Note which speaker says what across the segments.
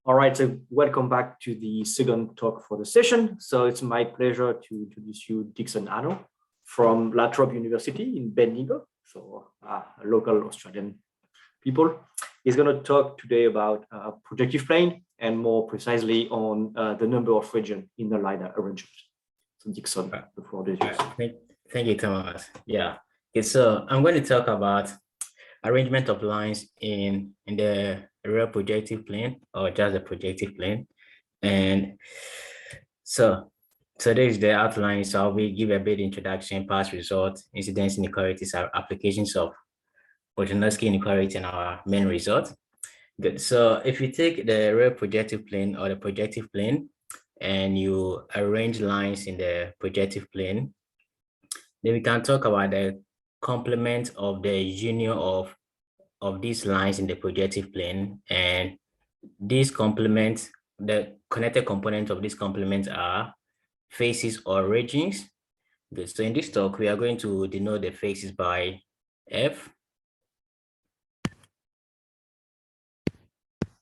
Speaker 1: All right, so welcome back to the second talk for the session. So it's my pleasure to introduce you Dickson Annor from La Trobe University in Bendigo, so a local Australian people. He's going to talk today about projective plane and more precisely on the number of regions in the LiDAR arrangement. So Dickson, the floor is yours.
Speaker 2: Thank you, Thomas. Yeah, okay, so I'm going to talk about arrangement of lines in the real projective plane or just the projective plane. And so this is the outline. So we give a bit introduction, past results, incidence inequalities, applications of Podolsky inequality in our main result. Good. So if you take the real projective plane or the projective plane and you arrange lines in the projective plane, then we can talk about the complement of the union of these lines in the projective plane. And these complements, the connected components of these complements are faces or regions. Good. So in this talk, we are going to denote the faces by F.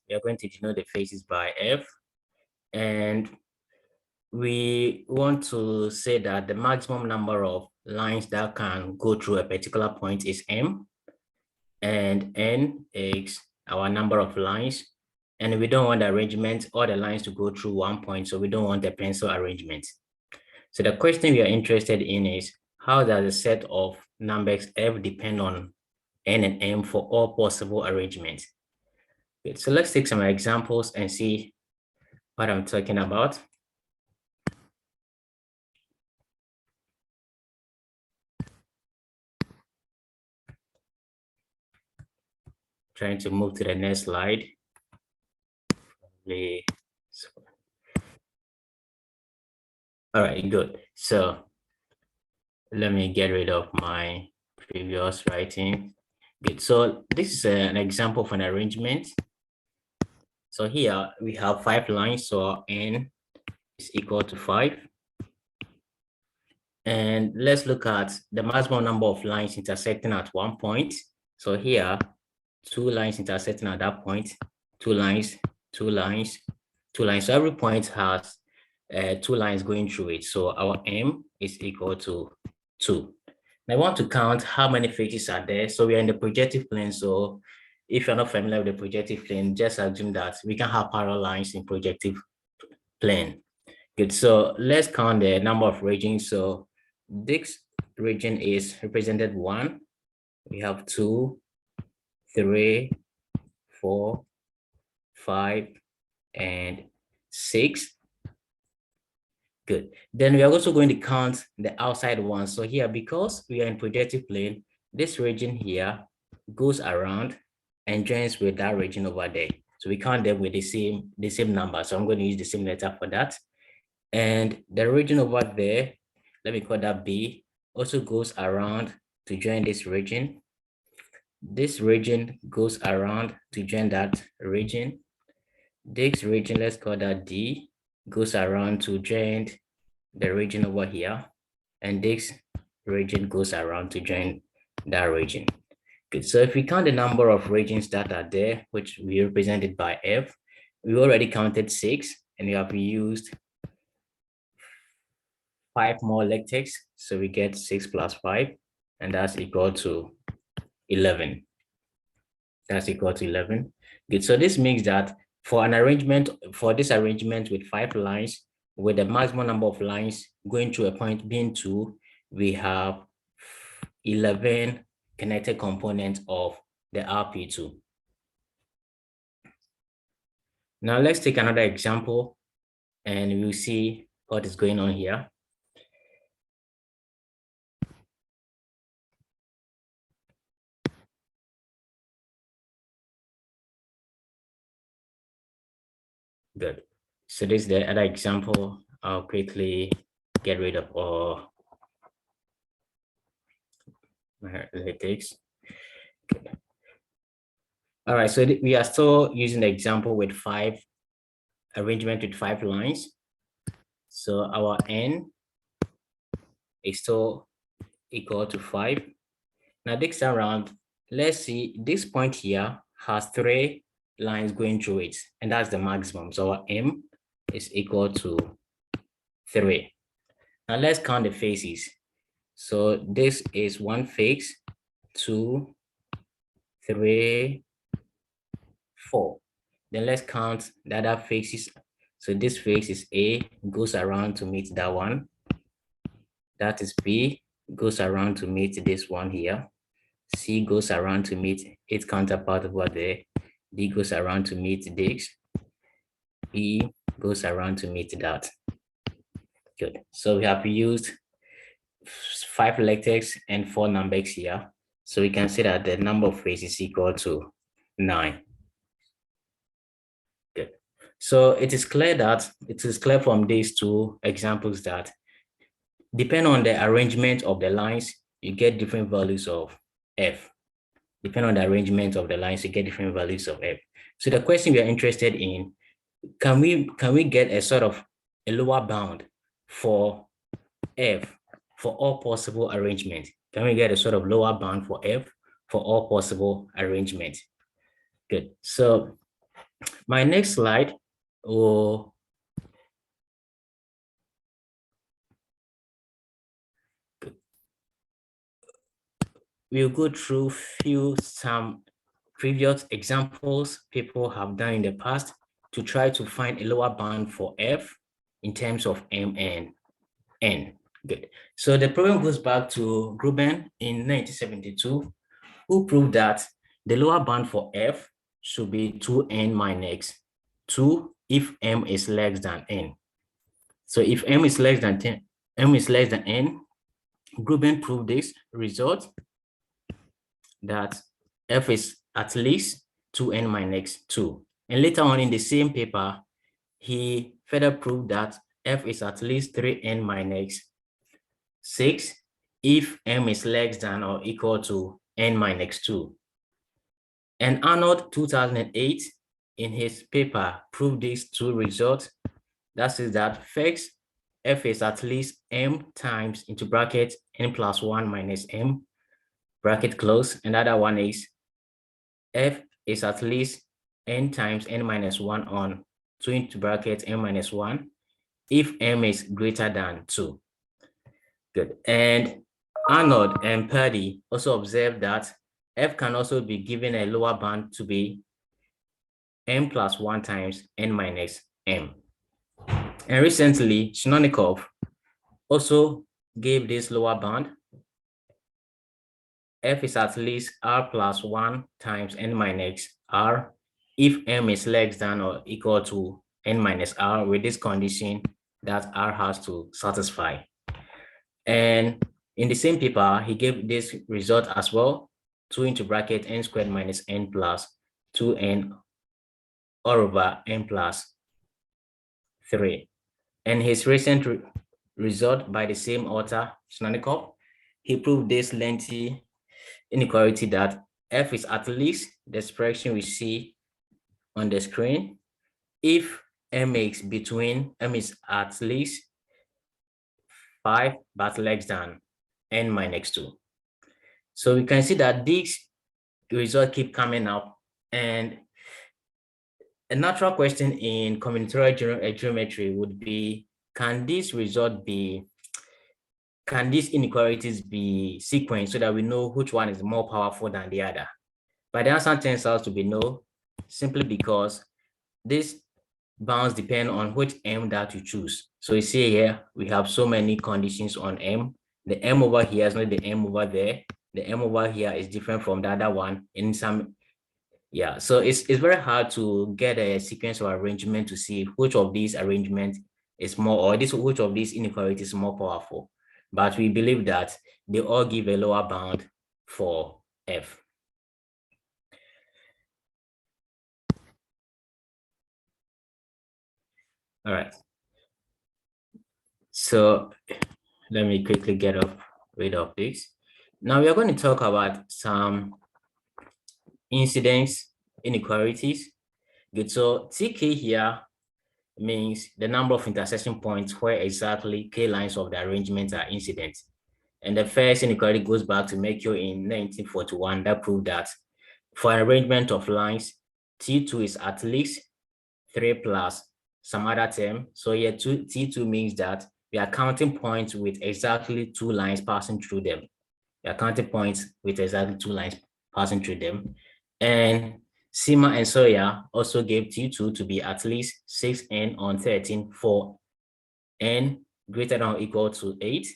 Speaker 2: We are going to denote the faces by F. And we want to say that the maximum number of lines that can go through a particular point is M, and N is our number of lines. And we don't want the arrangement or the lines to go through one point, so we don't want a pencil arrangement. So the question we are interested in is, how does the set of numbers F depend on N and M for all possible arrangements? Good. So let's take some examples and see what I'm talking about. Trying to move to the next slide. All right, good. So let me get rid of my previous writing. Good. So this is an example of an arrangement. So here we have 5 lines, so N is equal to 5. And let's look at the maximum number of lines intersecting at one point. So here, 2 lines intersecting at that point, 2 lines, 2 lines, 2 lines. So every point has 2 lines going through it. So our M is equal to 2. Now I want to count how many faces are there. So we are in the projective plane. So if you're not familiar with the projective plane, just assume that we can have parallel lines in projective plane. Good. So let's count the number of regions. So this region is represented 1. We have 2, 3, 4, 5, and 6. Good. Then we are also going to count the outside ones. So here, because we are in projective plane, this region here goes around and joins with that region over there. So we count them with the same number. So I'm going to use the same letter for that. And the region over there, let me call that B, also goes around to join this region. This region goes around to join that region. This region, let's call that D, goes around to join the region over here. And this region goes around to join that region. Good. So if we count the number of regions that are there, which we represented by F, we already counted 6, and we have used 5 more lectics. So we get 6 plus 5, and that's equal to 11. That's equal to 11. Good. So this means that for an arrangement, for this arrangement with 5 lines, with the maximum number of lines going to a point being 2, we have 11 connected components of the RP2. Now let's take another example and we'll see what is going on here. Good. So this is the other example. I'll quickly get rid of all my latex. Okay. All right, so we are still using the example with 5 arrangement with 5 lines. So our N is still equal to 5. Now this time around, let's see, this point here has 3 lines going through it, and that's the maximum. So our M is equal to 3. Now let's count the faces. So this is 1 face, 2, 3, 4. Then let's count the other faces. So this face is A, goes around to meet that one. That is B, goes around to meet this one here. C goes around to meet its counterpart over there. D goes around to meet this. E goes around to meet that. Good. So we have used 5 letters and 4 numbers here. So we can say that the number of faces is equal to 9. Good. So it is clear from these 2 examples that depending on the arrangement of the lines, you get different values of F. Depending on the arrangement of the lines, you get different values of F. So the question we are interested in, can we get a sort of a lower bound for F for all possible arrangements? Can we get a sort of lower bound for F for all possible arrangements? Good. So my next slide will we'll go through some previous examples people have done in the past to try to find a lower bound for F in terms of M and N. Good. So the problem goes back to Gruben in 1972, who proved that the lower bound for F should be 2n minus 2 if M is less than N. So if M is less than 10, M is less than N, Gruben proved this result that F is at least 2n minus 2. And later on in the same paper, he further proved that F is at least 3n minus 6 if M is less than or equal to n minus 2. And Annor 2008 in his paper proved these 2 results. That is that first, F is at least M times into bracket n plus 1 minus M, bracket close. Another one is F is at least n times n minus 1 on 2 into bracket n minus 1 if M is greater than 2. Good. And Arnold and Purdy also observed that F can also be given a lower bound to be M plus 1 times n minus M. And recently, Shinonikov also gave this lower bound. F is at least R plus 1 times n minus R if M is less than or equal to n minus R with this condition that R has to satisfy. And in the same paper, he gave this result as well, 2 into bracket n squared minus n plus 2n all over n plus 3. And his recent result by the same author, Shinonikov, he proved this lengthy inequality that F is at least the expression we see on the screen if M is at least 5 but less than n minus 2. So we can see that these results keep coming up, and a natural question in combinatorial geometry would be, can these inequalities be sequenced so that we know which one is more powerful than the other? But the answer turns out to be no, simply because these bounds depend on which M that you choose. So you see here, we have so many conditions on M. The M over here is not the M over there. The M over here is different from the other one in some, yeah. So it's very hard to get a sequence of arrangement to see which of these arrangements is more, or which of these inequalities is more powerful. But we believe that they all give a lower bound for F. All right. So let me quickly get rid of this. Now we are going to talk about some incidence inequalities. Good. So TK here means the number of intersection points where exactly K lines of the arrangement are incident. And the first inequality goes back to Mekyo in 1941 that proved that for an arrangement of lines, T2 is at least 3 plus some other term. So here T2 means that we are counting points with exactly 2 lines passing through them. We are counting points with exactly 2 lines passing through them. And Sima and Sawyer also gave T2 to be at least 6n on 13 for n greater than or equal to 8.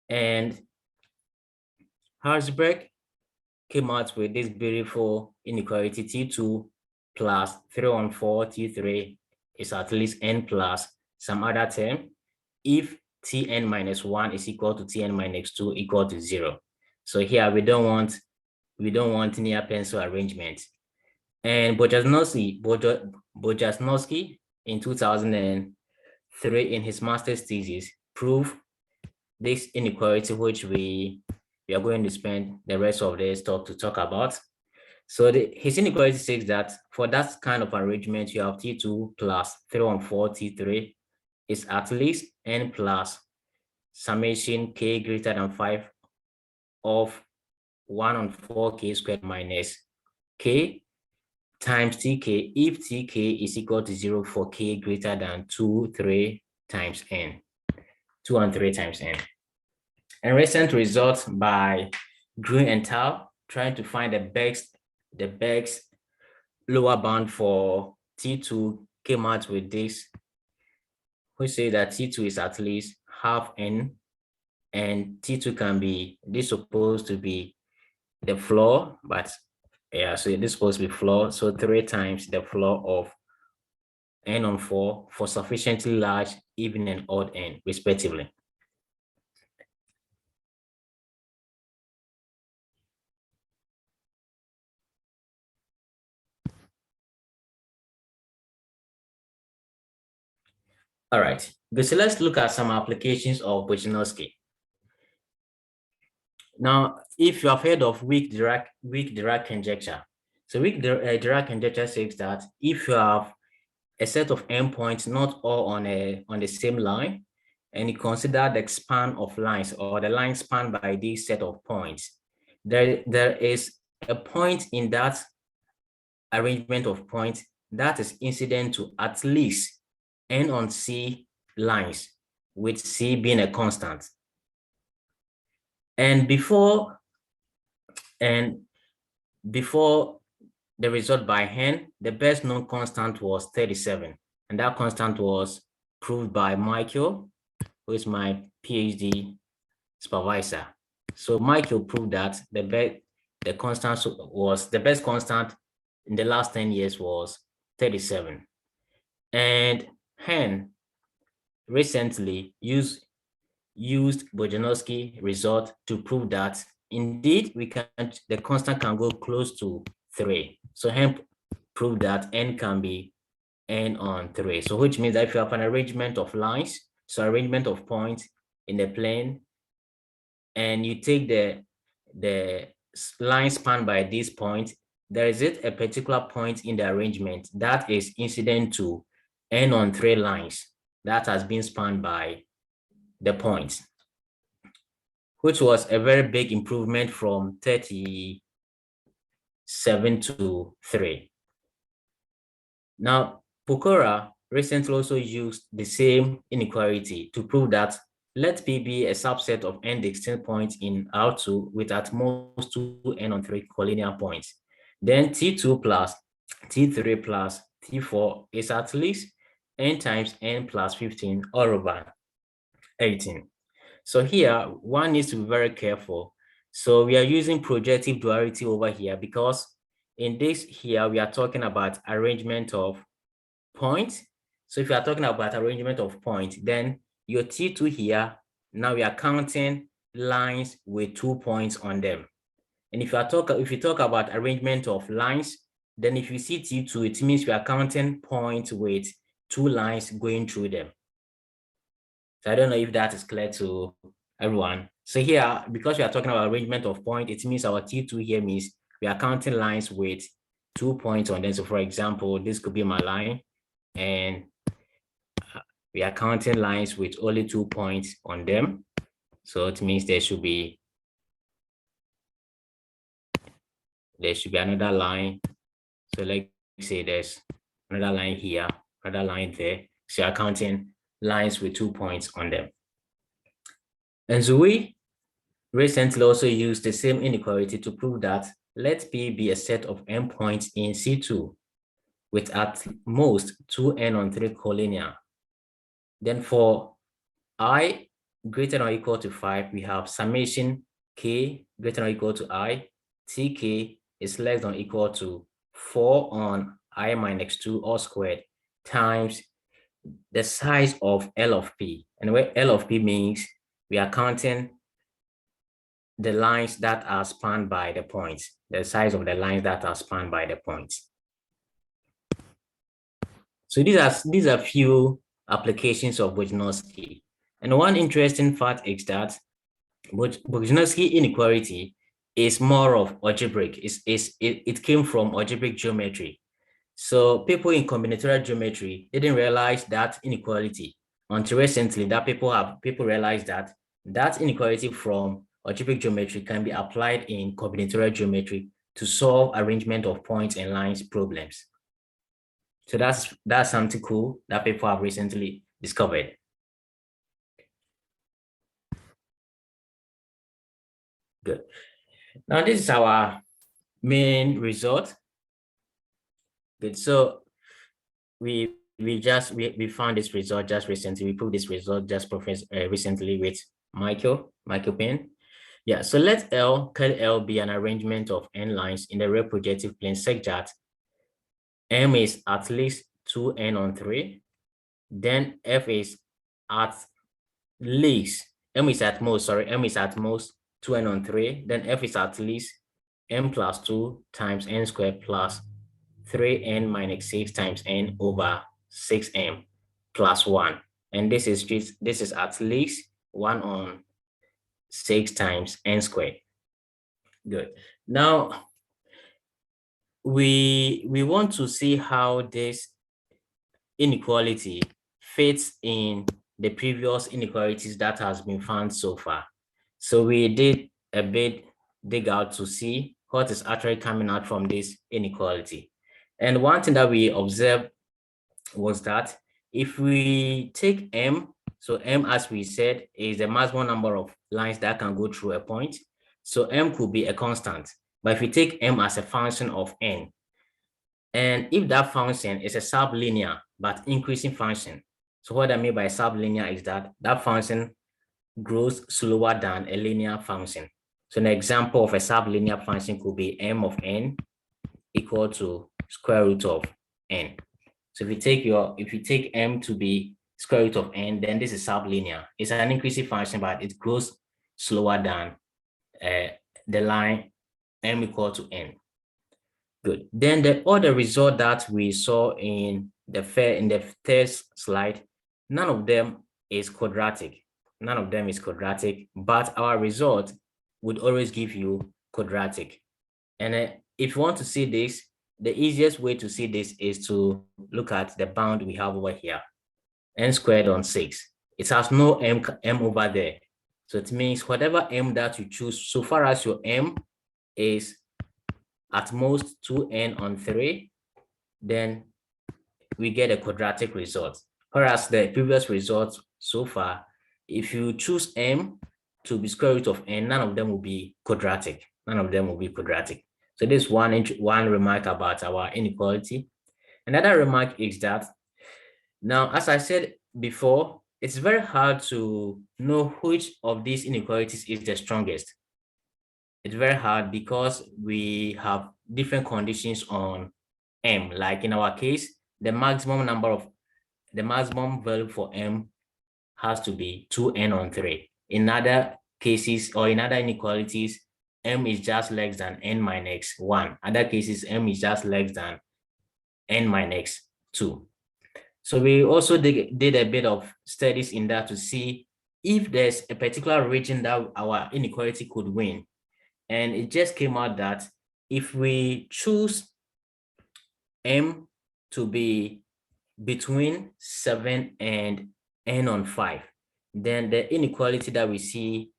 Speaker 2: And Harsberg came out with this beautiful inequality T2 plus 3 on 4 T3 is at least n plus some other term if Tn minus 1 is equal to Tn minus 2 equal to 0. So here we don't want near pencil arrangement. And Bojasnowski in 2003 in his master's thesis proved this inequality, which we are going to spend the rest of this talk to talk about. So his inequality says that for that kind of arrangement, you have T2 plus 3 on 4 T3 is at least n plus summation k greater than 5 of 1 on 4k squared minus k times tk if tk is equal to 0 for k greater than 2, 3 times n. 2 and 3 times n. And recent results by Green and Tao trying to find the best lower bound for T2 came out with this, which say that T2 is at least half n, and T2 can be, this supposed to be the floor, but yeah, so this is supposed to be floor, so 3 times the floor of n on 4 for sufficiently large, even and odd n, respectively. All right, so let's look at some applications of Bojinowski. Now, if you have heard of weak Dirac conjecture, so weak Dirac conjecture says that if you have a set of endpoints not all on the same line, and you consider the span of lines or the line spanned by this set of points, there is a point in that arrangement of points that is incident to at least n on C lines, with C being a constant. And before the result by Hen, the best known constant was 37. And that constant was proved by Michael, who is my PhD supervisor. So Michael proved that the best constant in the last 10 years was 37. And Hen recently used Bojinowski result to prove that indeed the constant can go close to 3. So Hen proved that n can be n on 3. So which means that if you have an arrangement of lines, so arrangement of points in the plane, and you take the line spanned by this point, there is a particular point in the arrangement that is incident to n on 3 lines that has been spanned by the points, which was a very big improvement from 37 to 3. Now, Pokora recently also used the same inequality to prove that let P be a subset of n Dickson points in R2 with at most 2 n on 3 collinear points. Then T2 plus T3 plus T4 is at least n times n plus 15 all over 18. So here, one needs to be very careful. So we are using projective duality over here because in this here, we are talking about arrangement of points. So if you are talking about arrangement of points, then your T2 here, now we are counting lines with 2 points on them. And if you talk about arrangement of lines, then if you see T2, it means we are counting points with 2 lines going through them. So I don't know if that is clear to everyone. So here, because we are talking about arrangement of points, it means our T2 here means we are counting lines with 2 points on them. So for example, this could be my line, and we are counting lines with only 2 points on them. So it means there should be another line. So let's say there's another line here, another line there. So you're counting lines with 2 points on them. And so we recently also used the same inequality to prove that let P be a set of n points in C2 with at most 2n on 3 collinear. Then for I greater than or equal to 5, we have summation k greater than or equal to I, tk is less than or equal to 4 on I minus 2 all squared times the size of L of P. And where L of P means we are counting the lines that are spanned by the points, the size of the lines that are spanned by the points. So these are few applications of Bojanowski. And one interesting fact is that Bojanowski inequality is more of algebraic. It came from algebraic geometry. So people in combinatorial geometry didn't realize that inequality until recently that people realized that inequality from algebraic geometry can be applied in combinatorial geometry to solve arrangement of points and lines problems. So that's something cool that people have recently discovered. Good. Now this is our main result. Good. So we found this result just recently. We proved this result just recently with Michael Payne. Yeah. So let L curl L be an arrangement of n lines in the real projective plane such that M is at least 2n on 3. Then F is at least M is at most 2n on 3. Then F is at least m plus 2 times n squared plus 3n minus 6 times n over 6m plus 1. And this is at least 1 on 6 times n squared. Good. Now, we want to see how this inequality fits in the previous inequalities that has been found so far. So we did a bit dig out to see what is actually coming out from this inequality. And one thing that we observed was that if we take M, so M, as we said, is the maximum number of lines that can go through a point. So M could be a constant. But if we take M as a function of N, and if that function is a sublinear but increasing function, so what I mean by sublinear is that that function grows slower than a linear function. So an example of a sublinear function could be M of N equal to square root of N. So if you take M to be square root of N, then this is sublinear. It's an increasing function, but it grows slower than the line M equal to N. Good. Then the other result that we saw in the third slide, none of them is quadratic. None of them is quadratic, but our result would always give you quadratic. And if you want to see this, the easiest way to see this is to look at the bound we have over here, n squared on 6. It has no m over there. So it means whatever m that you choose, so far as your m is at most 2n on 3, then we get a quadratic result. Whereas the previous results so far, if you choose m to be square root of n, none of them will be quadratic. None of them will be quadratic. So this is one remark about our inequality. Another remark is that now, as I said before, it's very hard to know which of these inequalities is the strongest. It's very hard because we have different conditions on m. Like in our case, the maximum value for m has to be 2n on 3. In other cases or in other inequalities, m is just less than n minus 1. Other cases, m is just less than n minus 2. So we also did a bit of studies in that to see if there's a particular region that our inequality could win. And it just came out that if we choose m to be between 7 and n on 5, then the inequality that we see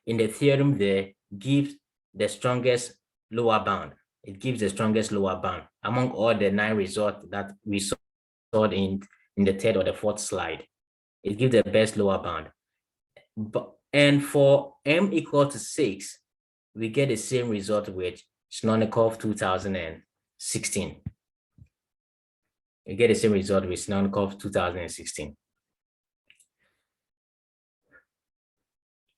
Speaker 2: in the theorem there gives the strongest lower bound. it gives the strongest lower bound among all the 9 results that we saw in the third or the fourth slide. It gives the best lower bound. And for m equal to 6, we get the same result with Snonikov 2016. We get the same result with Snonikov 2016.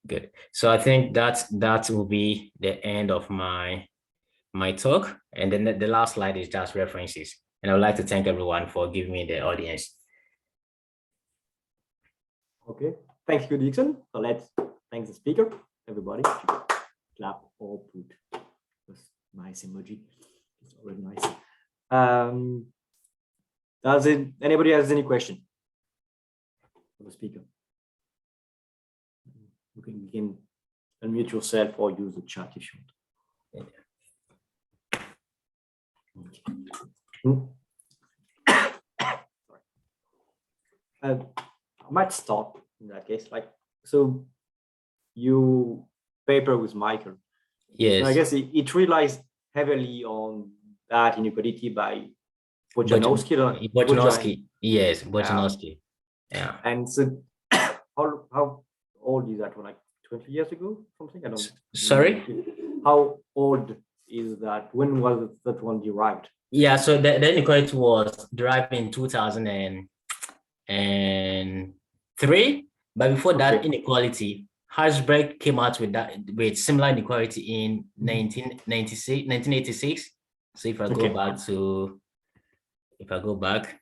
Speaker 2: Good. So I think that will be the end of my talk. And then the last slide is just references. And I would like to thank everyone for giving me the audience.
Speaker 1: Okay, thank you, Dickson. So let's thank the speaker, everybody. Clap or put this nice emoji. It's already nice. Anybody has any question for the speaker? You can unmute yourself or use the chat if you want. I might start in that case. So you paper with Michael.
Speaker 2: Yes.
Speaker 1: And I guess it relies heavily on that inequality by Bojanowski.
Speaker 2: Yes, Bojanowski. Yeah.
Speaker 1: And so how old is that one? Like 20 years ago, something? I don't.
Speaker 2: Sorry?
Speaker 1: How old is that? When was that one derived?
Speaker 2: Yeah, so the inequality was derived in 2003. But before that inequality, Herzberg came out with similar inequality in 1986. So if I go back.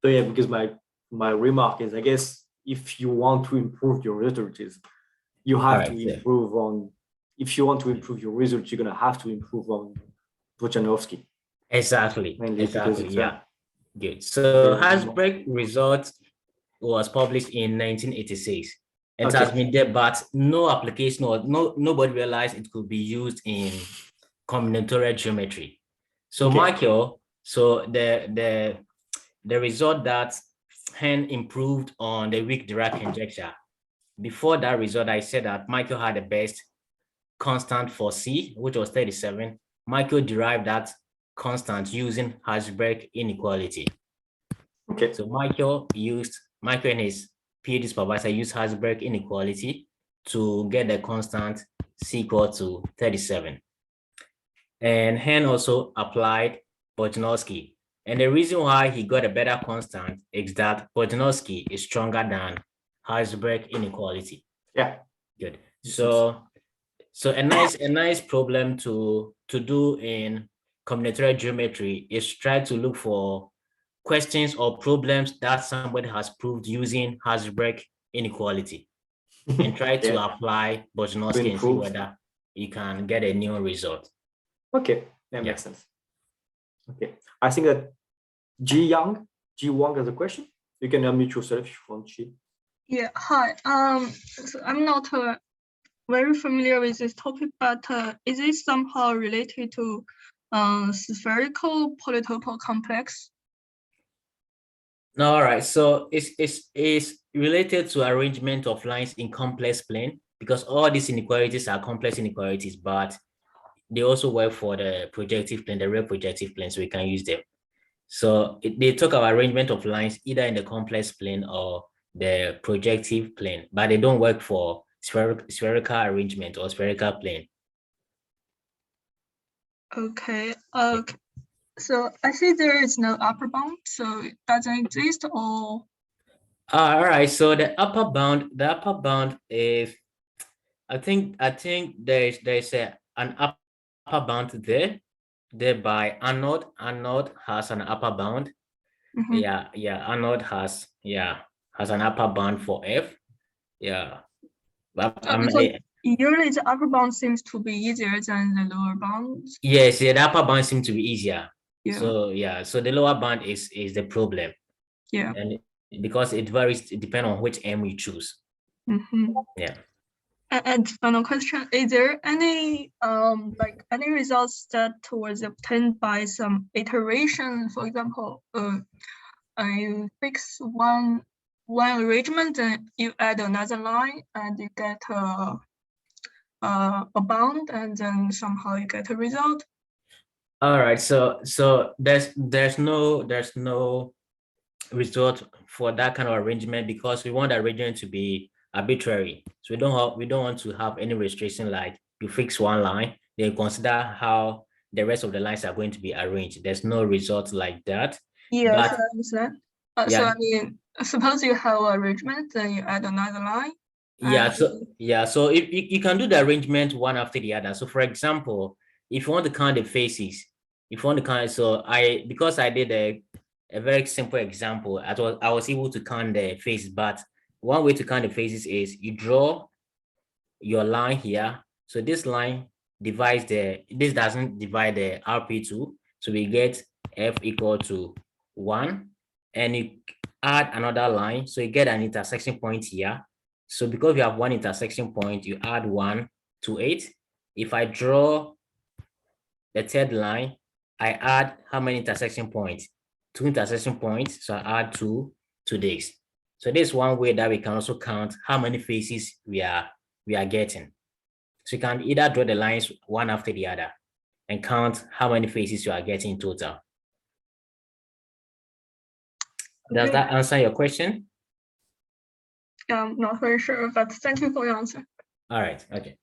Speaker 1: So yeah, because my remark is, I guess if you want to improve your results, you have to improve on. If you want to improve your results, you're gonna have to improve on Bojanowski.
Speaker 2: Exactly. Yeah. Good. So Herzberg result was published in 1986. It has been there, but no application or nobody realized it could be used in combinatorial geometry. So Michael, so the result that Hen improved on the weak Dirac conjecture. Before that result, I said that Michael had the best constant for C, which was 37. Michael derived that constant using Herzberg inequality. Okay. So Michael and his PhD supervisor used Herzberg inequality to get the constant C equal to 37. And Hen also applied Bojanowski. And the reason why he got a better constant is that Bojanowski is stronger than Herzberg inequality.
Speaker 1: Yeah.
Speaker 2: Good. So a nice problem to do in combinatorial geometry is try to look for questions or problems that somebody has proved using Herzberg inequality and try to apply Bojanowski and see whether you can get a new result.
Speaker 1: Okay, that makes sense. Okay, I think that Ji Wang has a question. You can unmute yourself if you want, Ji.
Speaker 3: Yeah, hi. So I'm not very familiar with this topic, but is it somehow related to spherical polytope complex?
Speaker 2: No, all right. So it's related to arrangement of lines in complex plane, because all these inequalities are complex inequalities, but they also work for the projective plane, the real projective plane, so we can use them. So they talk about arrangement of lines either in the complex plane or the projective plane, but they don't work for spherical arrangement or spherical plane.
Speaker 3: Okay. So I see there is no upper bound, so it doesn't exist, or?
Speaker 2: All right. So the upper bound is, I think there's an upper bound there by Annor. Annor has an upper bound. Mm-hmm. Yeah. Annor has an upper bound for F. Yeah. But
Speaker 3: usually the upper bound seems to be easier than the lower bound.
Speaker 2: Yes, the upper bound seems to be easier. Yeah. So the lower bound is the problem.
Speaker 3: Yeah.
Speaker 2: And because it varies, depending on which M you choose.
Speaker 3: Mm-hmm.
Speaker 2: Yeah.
Speaker 3: And final question: is there any any results that was obtained by some iteration? For example, I fix one one arrangement, then you add another line and you get a bound, and then somehow you get a result.
Speaker 2: All right, so there's no result for that kind of arrangement because we want the arrangement to be arbitrary. So we don't want to have any restriction like you fix one line, then consider how the rest of the lines are going to be arranged. There's no result like that.
Speaker 3: Yes,
Speaker 2: But
Speaker 3: I understand. So
Speaker 2: yeah.
Speaker 3: I mean, suppose you have an arrangement, then you add another line.
Speaker 2: Yeah, so if you can do the arrangement one after the other. So for example, if you want to count the faces, if you want to count, so because I did a very simple example, I was able to count the faces, but one way to count the faces is you draw your line here. So this line divides this doesn't divide the RP2. So we get F equal to 1, and you add another line. So you get an intersection point here. So because we have one intersection point, you add 1 to 8. If I draw the third line, I add how many intersection points? 2 intersection points. So I add 2 to this. So this is one way that we can also count how many faces we are getting. So you can either draw the lines one after the other and count how many faces you are getting in total. Does
Speaker 3: Okay.
Speaker 2: that answer your question?
Speaker 3: I'm not very sure, but thank you for your answer.
Speaker 2: All right. Okay.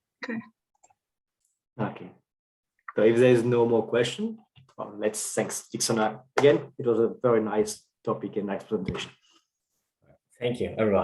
Speaker 1: Okay. So if there is no more question, well, let's thanks Dickson again. It was a very nice topic and nice presentation.
Speaker 2: Thank you, everyone.